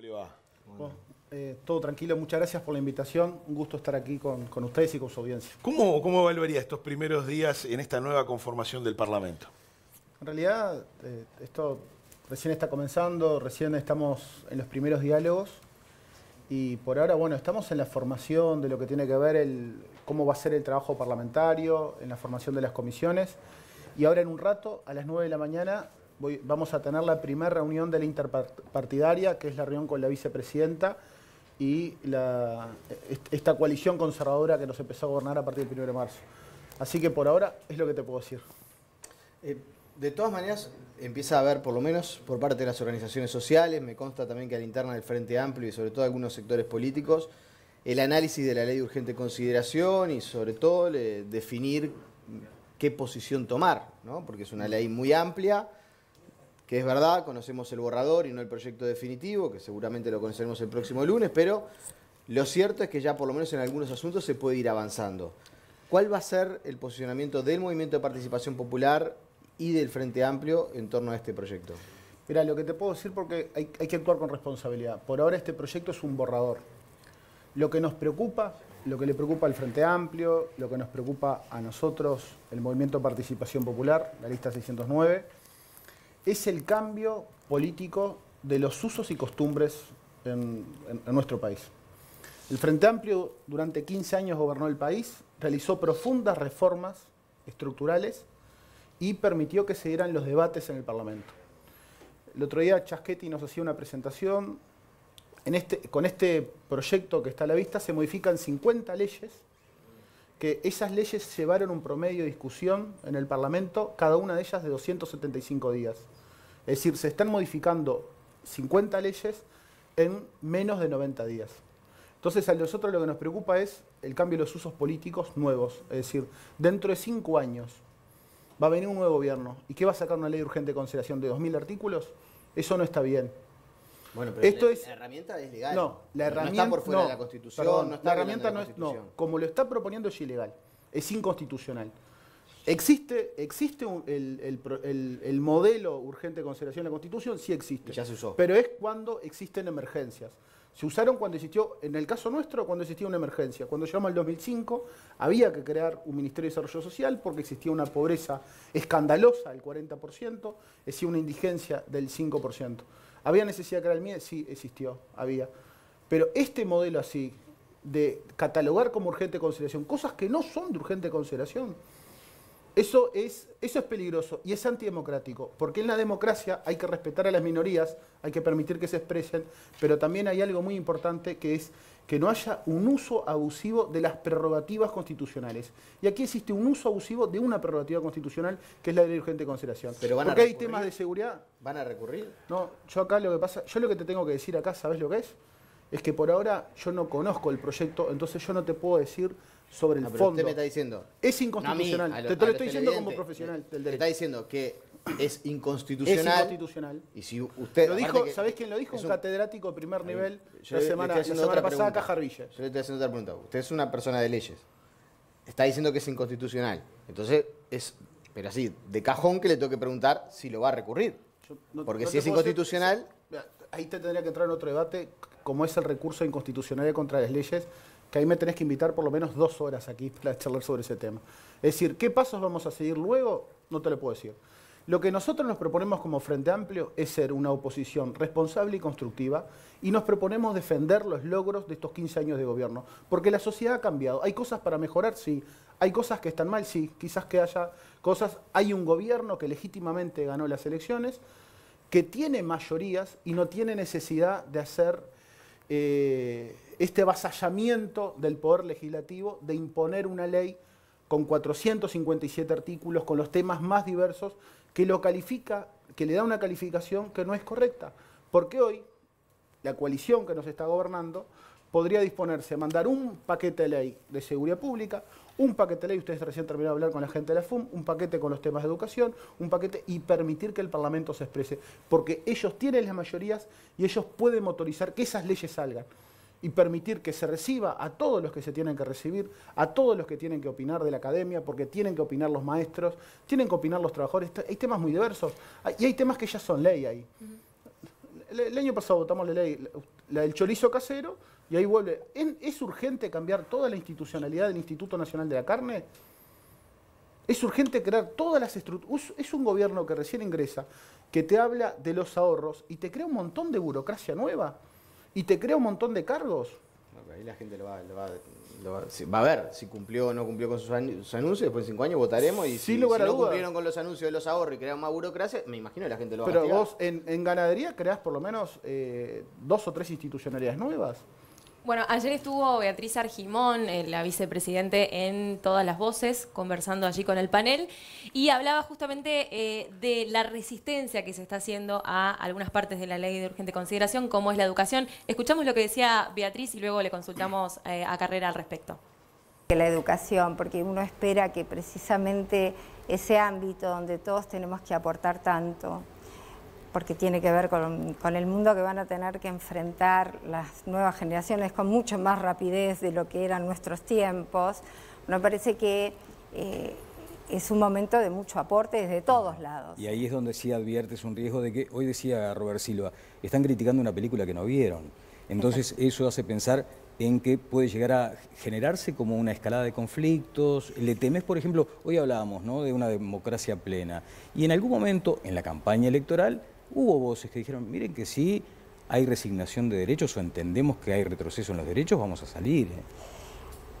le va? Bueno, todo tranquilo, muchas gracias por la invitación. Un gusto estar aquí con ustedes y con su audiencia. ¿Cómo evaluaría estos primeros días en esta nueva conformación del Parlamento? En realidad, esto recién está comenzando, recién estamos en los primeros diálogos y por ahora, bueno, estamos en la formación de lo que tiene que ver cómo va a ser el trabajo parlamentario, en la formación de las comisiones y ahora en un rato, a las 9 de la mañana, vamos a tener la primera reunión de la interpartidaria, que es la reunión con la vicepresidenta y esta coalición conservadora que nos empezó a gobernar a partir del 1 de marzo. Así que por ahora es lo que te puedo decir. De todas maneras, empieza a haber, por lo menos por parte de las organizaciones sociales, me consta también que a la interna del Frente Amplio y sobre todo algunos sectores políticos, el análisis de la ley de urgente consideración y sobre todo definir qué posición tomar, ¿no? Porque es una ley muy amplia, que es verdad, conocemos el borrador y no el proyecto definitivo, que seguramente lo conoceremos el próximo lunes, pero lo cierto es que ya por lo menos en algunos asuntos se puede ir avanzando. ¿Cuál va a ser el posicionamiento del Movimiento de Participación Popular y del Frente Amplio en torno a este proyecto? Mira, lo que te puedo decir, porque hay que actuar con responsabilidad. Por ahora este proyecto es un borrador. Lo que nos preocupa, lo que le preocupa al Frente Amplio, lo que nos preocupa a nosotros, el Movimiento de Participación Popular, la lista 609, es el cambio político de los usos y costumbres en nuestro país. El Frente Amplio durante 15 años gobernó el país, realizó profundas reformas estructurales y permitió que se dieran los debates en el Parlamento. El otro día Chaschetti nos hacía una presentación. Con este proyecto que está a la vista se modifican 50 leyes, que esas leyes llevaron un promedio de discusión en el Parlamento, cada una de ellas de 275 días. Es decir, se están modificando 50 leyes en menos de 90 días. Entonces a nosotros lo que nos preocupa es el cambio de los usos políticos nuevos. Es decir, dentro de 5 años va a venir un nuevo gobierno. ¿Y qué va a sacar una ley de urgente consideración de 2000 artículos? Eso no está bien. Bueno, pero la herramienta es legal. No, la herramienta no está por fuera de la Constitución. Perdón, no está la herramienta no es. No, como lo está proponiendo es ilegal. Es inconstitucional. ¿Existe el modelo urgente de consideración de la Constitución? Sí existe. Y ya se usó. Pero es cuando existen emergencias. Se usaron cuando existió, en el caso nuestro, cuando existía una emergencia. Cuando llegamos al 2005, había que crear un Ministerio de Desarrollo Social porque existía una pobreza escandalosa del 40%, existía una indigencia del 5%. ¿Había necesidad de crear el MIDE? Sí, existió, había. Pero este modelo así, de catalogar como urgente consideración cosas que no son de urgente consideración, eso es peligroso y es antidemocrático, porque en la democracia hay que respetar a las minorías, hay que permitir que se expresen, pero también hay algo muy importante que es que no haya un uso abusivo de las prerrogativas constitucionales. Y aquí existe un uso abusivo de una prerrogativa constitucional, que es la de urgente consideración. Pero porque hay temas de seguridad. ¿Van a recurrir? No, yo lo que te tengo que decir acá, ¿sabes lo que es? Es que por ahora yo no conozco el proyecto, entonces yo no te puedo decir sobre el fondo. Usted me está diciendo. Es inconstitucional. No, te lo estoy diciendo como profesional del derecho. Te está diciendo que es inconstitucional. Es inconstitucional. Y si usted. Lo dijo, ¿sabés quién lo dijo? Un catedrático de primer nivel la semana pasada, Cajarvilla. Yo le estoy haciendo otra pregunta. Usted es una persona de leyes. Está diciendo que es inconstitucional. Entonces, pero así, de cajón que le tengo que preguntar si lo va a recurrir. Porque si es inconstitucional. Ahí te tendría que entrar en otro debate, como es el recurso de inconstitucionalidad contra las leyes, que ahí me tenés que invitar por lo menos 2 horas aquí para charlar sobre ese tema. Es decir, ¿qué pasos vamos a seguir luego? No te lo puedo decir. Lo que nosotros nos proponemos como Frente Amplio es ser una oposición responsable y constructiva y nos proponemos defender los logros de estos 15 años de gobierno. Porque la sociedad ha cambiado. ¿Hay cosas para mejorar? Sí. ¿Hay cosas que están mal? Sí. Quizás que haya cosas. Hay un gobierno que legítimamente ganó las elecciones, que tiene mayorías y no tiene necesidad de hacer este avasallamiento del Poder Legislativo, de imponer una ley con 457 artículos, con los temas más diversos, que lo califica, que le da una calificación que no es correcta. Porque hoy la coalición que nos está gobernando podría disponerse a mandar un paquete de ley de seguridad pública, un paquete de ley, ustedes recién terminaron de hablar con la gente de la FUM, un paquete con los temas de educación, un paquete y permitir que el Parlamento se exprese, porque ellos tienen las mayorías y ellos pueden motorizar que esas leyes salgan y permitir que se reciba a todos los que se tienen que recibir, a todos los que tienen que opinar de la academia, porque tienen que opinar los maestros, tienen que opinar los trabajadores, hay temas muy diversos y hay temas que ya son ley ahí. el año pasado votamos la ley, la del chorizo casero, y ahí vuelve. ¿Es urgente cambiar toda la institucionalidad del Instituto Nacional de la Carne? Es urgente crear todas las estructuras. Es un gobierno que recién ingresa, que te habla de los ahorros y te crea un montón de burocracia nueva y te crea un montón de cargos. Bueno, ahí la gente va a ver si cumplió o no cumplió con sus anuncios. Después de 5 años votaremos y si no cumplieron con los anuncios de los ahorros y crearon más burocracia, me imagino que la gente lo va a castigar. Pero vos en ganadería creás por lo menos 2 o 3 institucionalidades nuevas. Bueno, ayer estuvo Beatriz Argimón, la vicepresidente, en Todas las Voces, conversando allí con el panel, y hablaba justamente de la resistencia que se está haciendo a algunas partes de la ley de urgente consideración, como es la educación. Escuchamos lo que decía Beatriz y luego le consultamos a Carrera al respecto. La educación, porque uno espera que precisamente ese ámbito donde todos tenemos que aportar tanto, porque tiene que ver con el mundo que van a tener que enfrentar las nuevas generaciones con mucho más rapidez de lo que eran nuestros tiempos. Me parece que es un momento de mucho aporte desde todos lados. Y ahí es donde sí adviertes un riesgo de que, hoy decía Robert Silva, están criticando una película que no vieron. Entonces eso hace pensar en que puede llegar a generarse como una escalada de conflictos. Le temes, por ejemplo, hoy hablábamos, ¿no?, de una democracia plena. Y en algún momento, en la campaña electoral, hubo voces que dijeron, miren que sí, hay resignación de derechos o entendemos que hay retroceso en los derechos, vamos a salir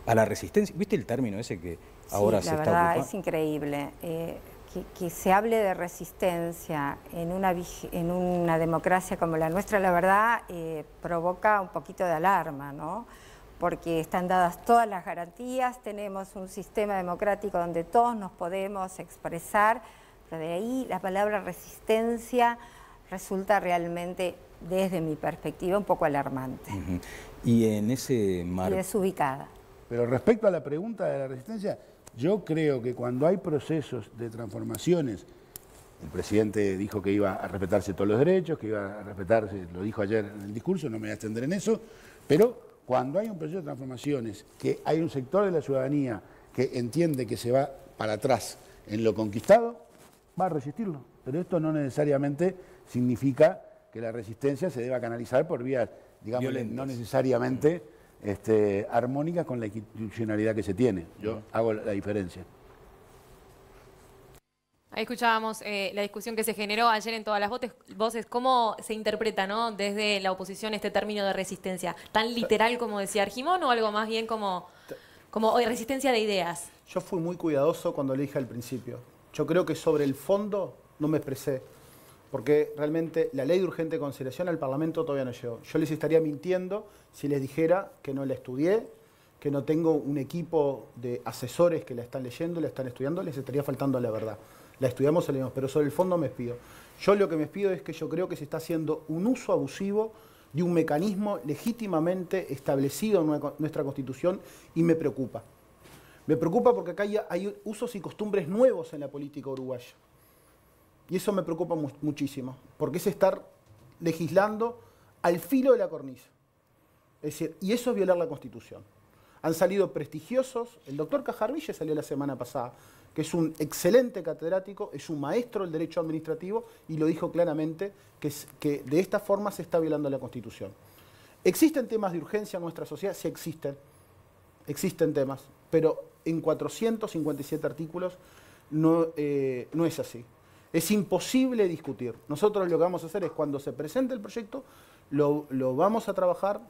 a la resistencia. ¿Viste el término ese que ahora se está ocupando? La verdad es increíble. Que se hable de resistencia en una democracia como la nuestra, la verdad, provoca un poquito de alarma, ¿no? Porque están dadas todas las garantías, tenemos un sistema democrático donde todos nos podemos expresar, pero de ahí la palabra resistencia resulta realmente, desde mi perspectiva, un poco alarmante. Y en ese marco... Y desubicada. Pero respecto a la pregunta de la resistencia, yo creo que cuando hay procesos de transformaciones, el presidente dijo que iba a respetarse todos los derechos, que iba a respetarse, lo dijo ayer en el discurso, no me voy a extender en eso, pero cuando hay un proceso de transformaciones, que hay un sector de la ciudadanía que entiende que se va para atrás en lo conquistado, va a resistirlo. Pero esto no necesariamente significa que la resistencia se deba canalizar por vías, digamos, violentas, no necesariamente armónicas con la institucionalidad que se tiene. Yo hago la diferencia. Ahí escuchábamos la discusión que se generó ayer en Todas las Voces. ¿Cómo se interpreta, ¿no?, desde la oposición este término de resistencia? ¿Tan literal como decía Argimón o algo más bien como resistencia de ideas? Yo fui muy cuidadoso cuando le dije al principio. Yo creo que sobre el fondo no me expresé, porque realmente la ley de urgente consideración al Parlamento todavía no llegó. Yo les estaría mintiendo si les dijera que no la estudié, que no tengo un equipo de asesores que la están leyendo, la están estudiando, les estaría faltando a la verdad. La estudiamos, la leímos, pero sobre el fondo me despido. Yo lo que me despido es que yo creo que se está haciendo un uso abusivo de un mecanismo legítimamente establecido en nuestra Constitución y me preocupa. Me preocupa porque acá hay usos y costumbres nuevos en la política uruguaya. Y eso me preocupa muchísimo, porque es estar legislando al filo de la cornisa. Es decir, y eso es violar la Constitución. Han salido prestigiosos, el doctor Cajarville salió la semana pasada, que es un excelente catedrático, es un maestro del derecho administrativo, y lo dijo claramente, que de esta forma se está violando la Constitución. ¿Existen temas de urgencia en nuestra sociedad? Sí existen temas, pero en 457 artículos no es así. Es imposible discutir. Nosotros lo que vamos a hacer es, cuando se presente el proyecto, lo vamos a trabajar,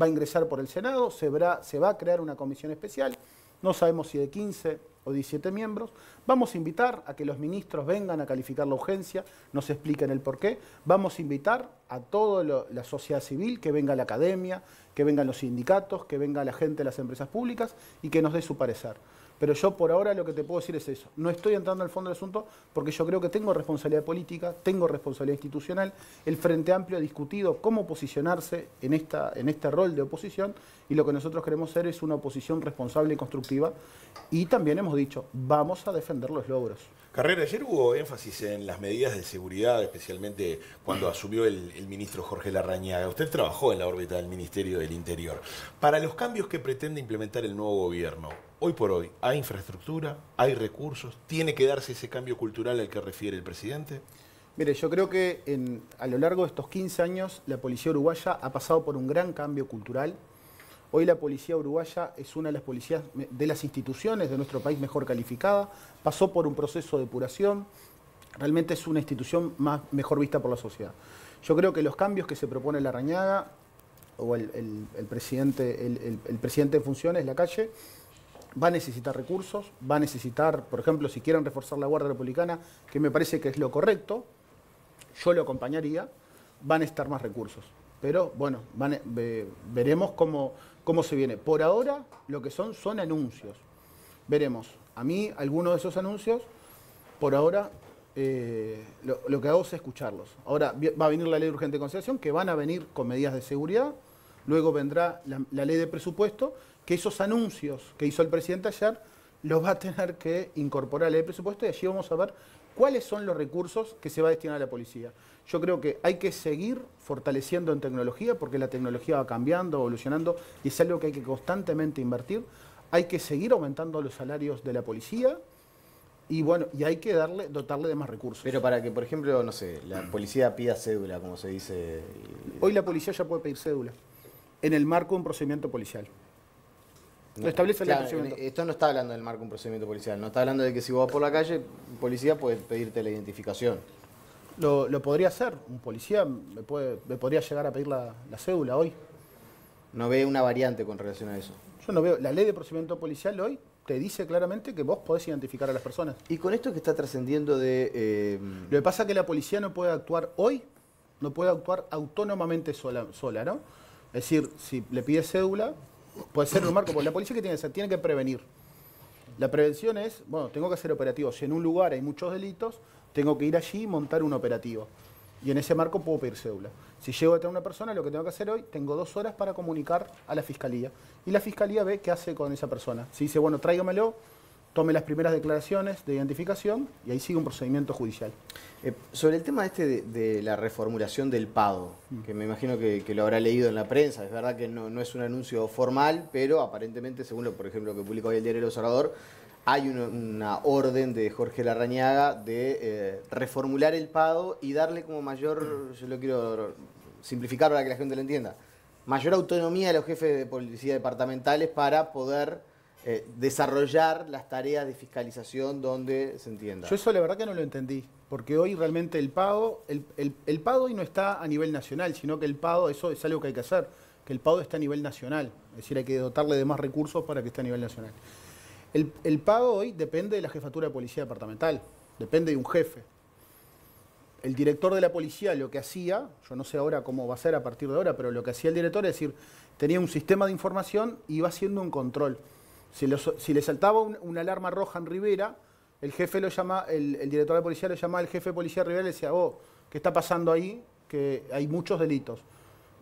va a ingresar por el Senado, se va a crear una comisión especial, no sabemos si de 15 o 17 miembros. Vamos a invitar a que los ministros vengan a calificar la urgencia, nos expliquen el porqué. Vamos a invitar a toda la sociedad civil, que venga la academia, que vengan los sindicatos, que venga la gente de las empresas públicas y que nos dé su parecer. Pero yo por ahora lo que te puedo decir es eso. No estoy entrando al fondo del asunto porque yo creo que tengo responsabilidad política, tengo responsabilidad institucional. El Frente Amplio ha discutido cómo posicionarse en este rol de oposición, y lo que nosotros queremos ser es una oposición responsable y constructiva. Y también hemos dicho, vamos a defender los logros. Carrera, ayer hubo énfasis en las medidas de seguridad, especialmente cuando asumió el ministro Jorge Larrañaga. Usted trabajó en la órbita del Ministerio del Interior. Para los cambios que pretende implementar el nuevo gobierno, hoy por hoy, ¿hay infraestructura? ¿Hay recursos? ¿Tiene que darse ese cambio cultural al que refiere el presidente? Mire, yo creo que a lo largo de estos 15 años la policía uruguaya ha pasado por un gran cambio cultural. Hoy la policía uruguaya es una de las policías de las instituciones de nuestro país mejor calificada, pasó por un proceso de depuración, realmente es una institución mejor vista por la sociedad. Yo creo que los cambios que se propone Larrañaga o el presidente en funciones, Lacalle, va a necesitar recursos, va a necesitar, por ejemplo, si quieren reforzar la Guardia Republicana, que me parece que es lo correcto, yo lo acompañaría, van a necesitar más recursos. Pero bueno, veremos cómo se viene. Por ahora lo que son anuncios. Veremos. A mí algunos de esos anuncios, por ahora, lo que hago es escucharlos. Ahora va a venir la ley de urgente consideración, que van a venir con medidas de seguridad. Luego vendrá la ley de presupuesto, que esos anuncios que hizo el presidente ayer los va a tener que incorporar a la ley de presupuesto y allí vamos a ver cuáles son los recursos que se va a destinar a la policía. Yo creo que hay que seguir fortaleciendo en tecnología porque la tecnología va cambiando, evolucionando y es algo que hay que constantemente invertir. Hay que seguir aumentando los salarios de la policía y bueno, y hay que dotarle de más recursos. Pero para que, por ejemplo, no sé, la policía pida cédula, como se dice. Hoy la policía ya puede pedir cédula en el marco de un procedimiento policial. Lo establece el procedimiento. Esto no está hablando del marco de un procedimiento policial, no está hablando de que si vos vas por la calle, policía puede pedirte la identificación. Lo podría hacer, un policía me podría llegar a pedir la cédula hoy. ¿No ve una variante con relación a eso? Yo no veo, la ley de procedimiento policial hoy te dice claramente que vos podés identificar a las personas. Y con esto que está trascendiendo de... Lo que pasa es que la policía no puede actuar hoy, no puede actuar autónomamente sola, ¿no? Es decir, si le pide cédula, puede ser un marco, porque la policía que tiene que hacer, tiene que prevenir. La prevención es, bueno, tengo que hacer operativos. Si en un lugar hay muchos delitos, tengo que ir allí y montar un operativo. Y en ese marco puedo pedir cédula. Si llego a tener una persona, lo que tengo que hacer hoy, tengo 2 horas para comunicar a la fiscalía. Y la fiscalía ve qué hace con esa persona. Si dice, bueno, tráigamelo, tome las primeras declaraciones de identificación y ahí sigue un procedimiento judicial. Sobre el tema de la reformulación del PADO, que me imagino que lo habrá leído en la prensa, es verdad que no es un anuncio formal, pero aparentemente, según por ejemplo, lo que publicó hoy el diario El Observador, hay una orden de Jorge Larrañaga de reformular el PADO y darle como mayor, yo lo quiero simplificar para que la gente lo entienda, mayor autonomía a los jefes de policía departamentales para poder desarrollar las tareas de fiscalización donde se entienda. Yo eso la verdad que no lo entendí, porque hoy realmente el PADO hoy no está a nivel nacional, sino que el PADO, eso es algo que hay que hacer, que el PADO está a nivel nacional, es decir, hay que dotarle de más recursos para que esté a nivel nacional. El PADO hoy depende de la jefatura de policía departamental, depende de un jefe. El director de la policía lo que hacía, yo no sé ahora cómo va a ser a partir de ahora, pero lo que hacía el director es decir, tenía un sistema de información y iba haciendo un control. Si le saltaba una alarma roja en Rivera, el jefe el director de la policía lo llamaba al jefe de policía de Rivera y le decía, ¿qué está pasando ahí? Que hay muchos delitos.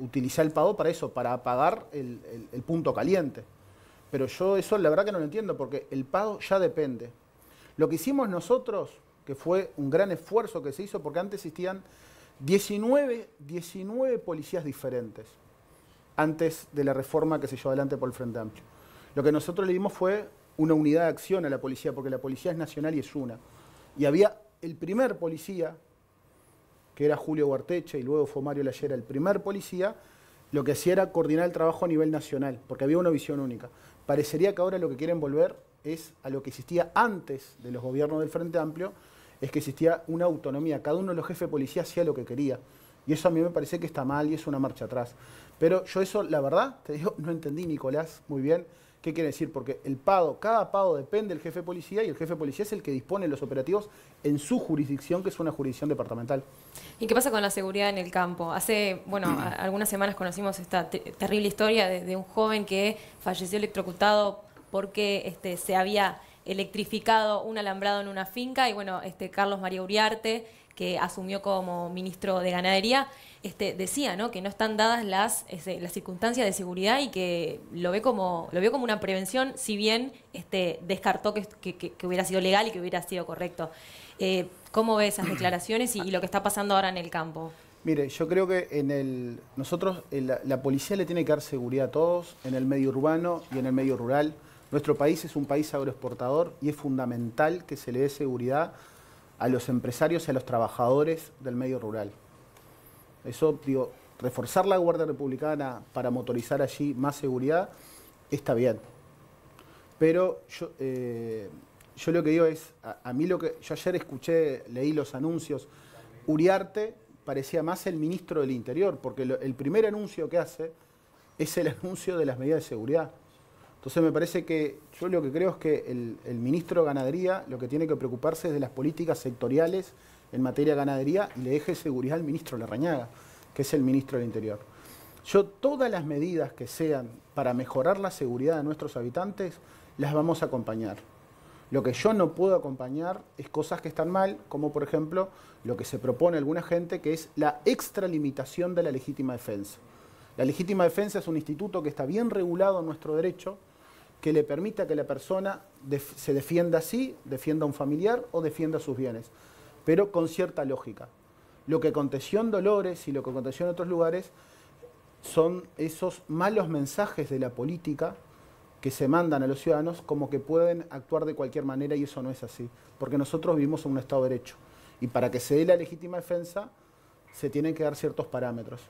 Utilizar el PADO para eso, para apagar el punto caliente. Pero yo eso la verdad que no lo entiendo, porque el PADO ya depende. Lo que hicimos nosotros, que fue un gran esfuerzo que se hizo, porque antes existían 19 policías diferentes, antes de la reforma que se llevó adelante por el Frente Amplio. Lo que nosotros le dimos fue una unidad de acción a la policía, porque la policía es nacional y es una. Y había el primer policía, que era Julio Guarteche, y luego fue Mario Lallera, el primer policía, lo que hacía era coordinar el trabajo a nivel nacional, porque había una visión única. Parecería que ahora lo que quieren volver es a lo que existía antes de los gobiernos del Frente Amplio, es que existía una autonomía. Cada uno de los jefes de policía hacía lo que quería. Y eso a mí me parece que está mal y es una marcha atrás. Pero yo eso, la verdad, te digo, no entendí, Nicolás, muy bien qué quiere decir, porque el PADO, cada PADO depende del jefe de policía y el jefe de policía es el que dispone de los operativos en su jurisdicción, que es una jurisdicción departamental. ¿Y qué pasa con la seguridad en el campo? Hace, algunas semanas conocimos esta terrible historia de un joven que falleció electrocutado porque se había electrificado un alambrado en una finca y Carlos María Uriarte, que asumió como ministro de Ganadería, decía, ¿no?, que no están dadas las circunstancias de seguridad y que lo vio como una prevención, si bien descartó que hubiera sido legal y que hubiera sido correcto. ¿Cómo ve esas declaraciones y lo que está pasando ahora en el campo? Mire, yo creo que nosotros, la policía le tiene que dar seguridad a todos, en el medio urbano y en el medio rural. Nuestro país es un país agroexportador y es fundamental que se le dé seguridad a los empresarios y a los trabajadores del medio rural. Eso, digo, reforzar la Guardia Republicana para motorizar allí más seguridad está bien. Pero yo lo que digo es, a mí lo que yo ayer escuché, leí los anuncios, Uriarte parecía más el ministro del Interior, porque el primer anuncio que hace es el anuncio de las medidas de seguridad. Entonces me parece que, yo lo que creo es que el ministro de Ganadería lo que tiene que preocuparse es de las políticas sectoriales en materia de ganadería y le deje seguridad al ministro Larrañaga, que es el ministro del Interior. Todas las medidas que sean para mejorar la seguridad de nuestros habitantes, las vamos a acompañar. Lo que yo no puedo acompañar es cosas que están mal, como por ejemplo lo que se propone alguna gente, que es la extralimitación de la legítima defensa. La legítima defensa es un instituto que está bien regulado en nuestro derecho, que le permita que la persona se defienda a sí, defienda a un familiar o defienda sus bienes, pero con cierta lógica. Lo que aconteció en Dolores y lo que aconteció en otros lugares son esos malos mensajes de la política que se mandan a los ciudadanos como que pueden actuar de cualquier manera, y eso no es así, porque nosotros vivimos en un Estado de Derecho y para que se dé la legítima defensa se tienen que dar ciertos parámetros.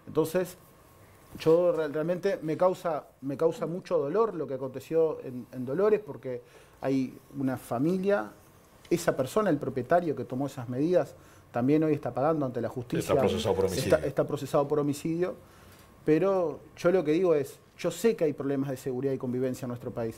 Entonces, yo realmente me causa mucho dolor lo que aconteció en Dolores, porque hay una familia, esa persona, el propietario que tomó esas medidas, también hoy está pagando ante la justicia. Está procesado por homicidio. Está procesado por homicidio. Pero yo lo que digo es, yo sé que hay problemas de seguridad y convivencia en nuestro país,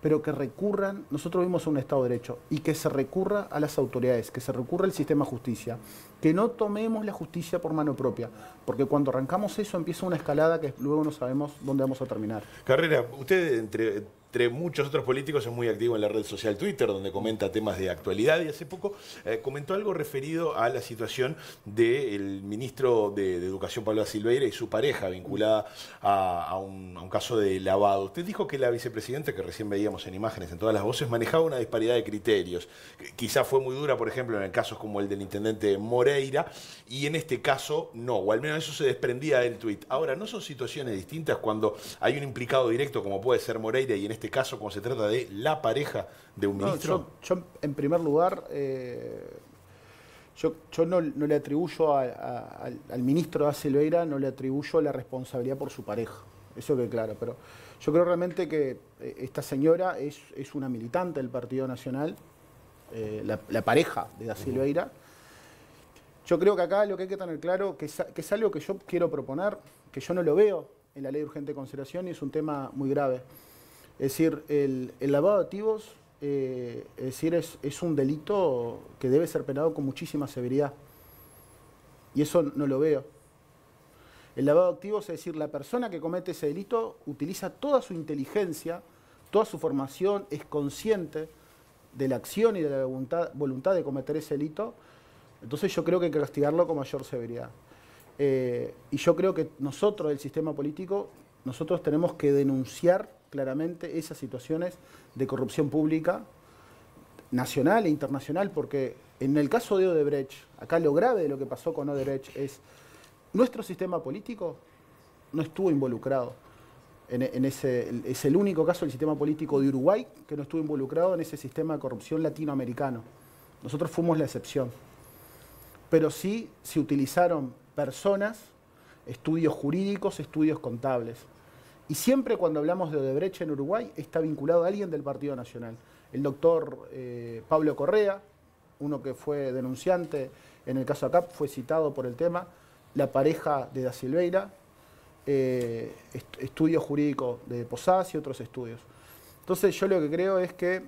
pero que recurran, nosotros vivimos un Estado de Derecho, y que se recurra a las autoridades, que se recurra al sistema de justicia, que no tomemos la justicia por mano propia, porque cuando arrancamos eso empieza una escalada que luego no sabemos dónde vamos a terminar. Carrera, usted entre muchos otros políticos es muy activo en la red social Twitter, donde comenta temas de actualidad, y hace poco comentó algo referido a la situación del ministro de Educación, Pablo da Silveira, y su pareja vinculada a un caso de lavado. Usted dijo que la vicepresidenta, que recién veíamos en imágenes en todas las voces, manejaba una disparidad de criterios. Quizá fue muy dura, por ejemplo, en casos como el del intendente Moreira, y en este caso no, o al menos eso se desprendía del tuit. Ahora, ¿no son situaciones distintas cuando hay un implicado directo como puede ser Moreira, y en este caso cuando se trata de la pareja de un ministro? Yo en primer lugar, yo no le atribuyo al ministro da Silveira, no le atribuyo la responsabilidad por su pareja, eso que claro, pero yo creo realmente que esta señora es una militante del Partido Nacional, la pareja de da Silveira. Yo creo que acá lo que hay que tener claro, que es algo que yo quiero proponer, que yo no lo veo en la ley de urgente consideración, y es un tema muy grave. Es decir, el lavado de activos es un delito que debe ser penado con muchísima severidad. Y eso no lo veo. El lavado de activos, es decir, la persona que comete ese delito utiliza toda su inteligencia, toda su formación, es consciente de la acción y de la voluntad de cometer ese delito. Entonces yo creo que hay que castigarlo con mayor severidad. Y yo creo que nosotros, el sistema político, nosotros tenemos que denunciar claramente esas situaciones de corrupción pública nacional e internacional, porque en el caso de Odebrecht, acá lo grave de lo que pasó con Odebrecht es nuestro sistema político no estuvo involucrado. Es el único caso del sistema político de Uruguay que no estuvo involucrado en ese sistema de corrupción latinoamericano. Nosotros fuimos la excepción. Pero sí se utilizaron personas, estudios jurídicos, estudios contables. Y siempre cuando hablamos de Odebrecht en Uruguay está vinculado a alguien del Partido Nacional. El doctor Pablo Correa, uno que fue denunciante en el caso ACAP, fue citado por el tema, la pareja de da Silveira, estudios jurídicos de Posadas y otros estudios. Entonces yo lo que creo es que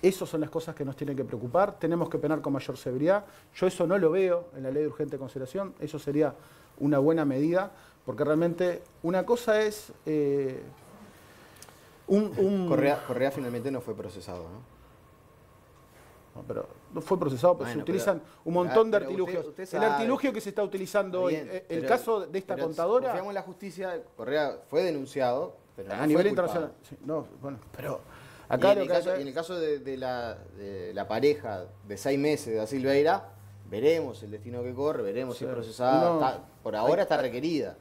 esas son las cosas que nos tienen que preocupar, tenemos que penar con mayor severidad. Yo eso no lo veo en la ley de urgente consideración, eso sería una buena medida, porque realmente una cosa es... Correa finalmente no fue procesado, ¿no? No, pero no fue procesado, pero se utilizan un montón de artilugios. Usted el sabe, artilugio que se está utilizando bien, hoy, el caso de esta contadora... Confiamos en la justicia, Correa fue denunciado, pero a no nivel fue internacional. culpado. Sí, no, bueno, pero acá en el caso de la pareja de 6 meses de da Silveira, veremos el destino que corre, veremos si es procesada. no, por ahora está requerida.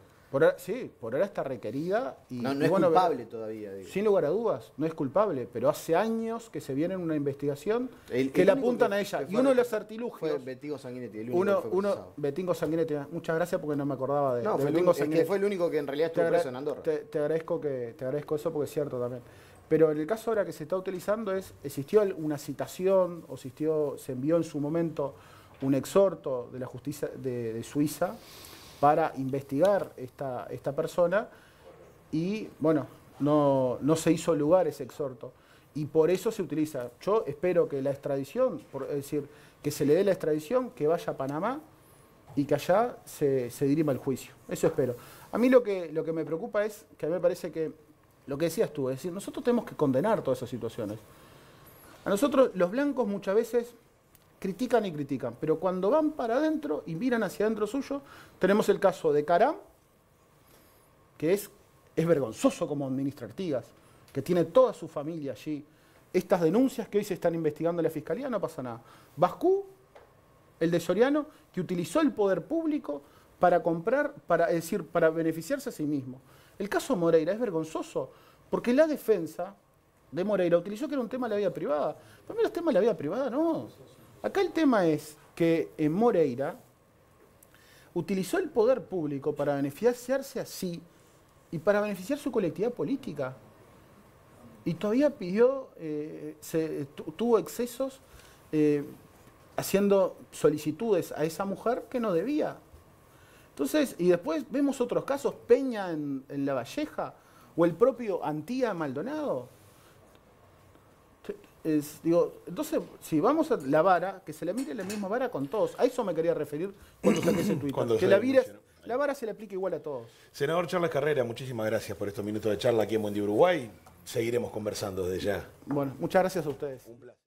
Sí, por ahora está requerida. Y, No y es bueno, culpable todavía. Digo. sin lugar a dudas, no es culpable, pero hace años que se viene una investigación El que le único apuntan que- a ella. que Y fue uno de los Fue artilugios... Betingo Sanguinetti, el único que fue procesado. Betingo Sanguinetti, muchas gracias porque no me acordaba de, No, de fue el, Betingo es que Sanguinetti. fue el único que en realidad estuvo preso en Andorra. Te agradezco eso porque es cierto también. Pero en el caso ahora que se está utilizando existió una citación o se envió en su momento un exhorto de la justicia de Suiza para investigar esta persona y bueno, no se hizo lugar ese exhorto. Y por eso se utiliza. Yo espero que la extradición, es decir, que se le dé la extradición, que vaya a Panamá y que allá se dirima el juicio. Eso espero. A mí lo que me preocupa es que a mí me parece que, lo que decías tú, es decir, nosotros tenemos que condenar todas esas situaciones. A nosotros los blancos muchas veces critican y critican, pero cuando van para adentro y miran hacia adentro suyo, tenemos el caso de Caram, que es vergonzoso como administra Artigas, que tiene toda su familia allí. Estas denuncias que hoy se están investigando en la Fiscalía, no pasa nada. Bascú, el de Soriano, que utilizó el poder público para comprar, es decir, para beneficiarse a sí mismo. El caso Moreira es vergonzoso, porque la defensa de Moreira utilizó que era un tema de la vida privada. Para mí los temas de la vida privada no. Acá el tema es que en Moreira utilizó el poder público para beneficiarse a sí y para beneficiar su colectividad política. Y todavía pidió, tuvo excesos haciendo solicitudes a esa mujer que no debía. Entonces, y después vemos otros casos, Peña en La Valleja, o el propio Antía Maldonado. Entonces, si vamos a la vara, que se le mire la misma vara con todos. A eso me quería referir cuando saqué ese tuit. Que la vara se le aplique igual a todos. Senador Charles Carrera, muchísimas gracias por estos minutos de charla aquí en Buen Día Uruguay. Seguiremos conversando desde ya. Bueno, muchas gracias a ustedes. Un placer.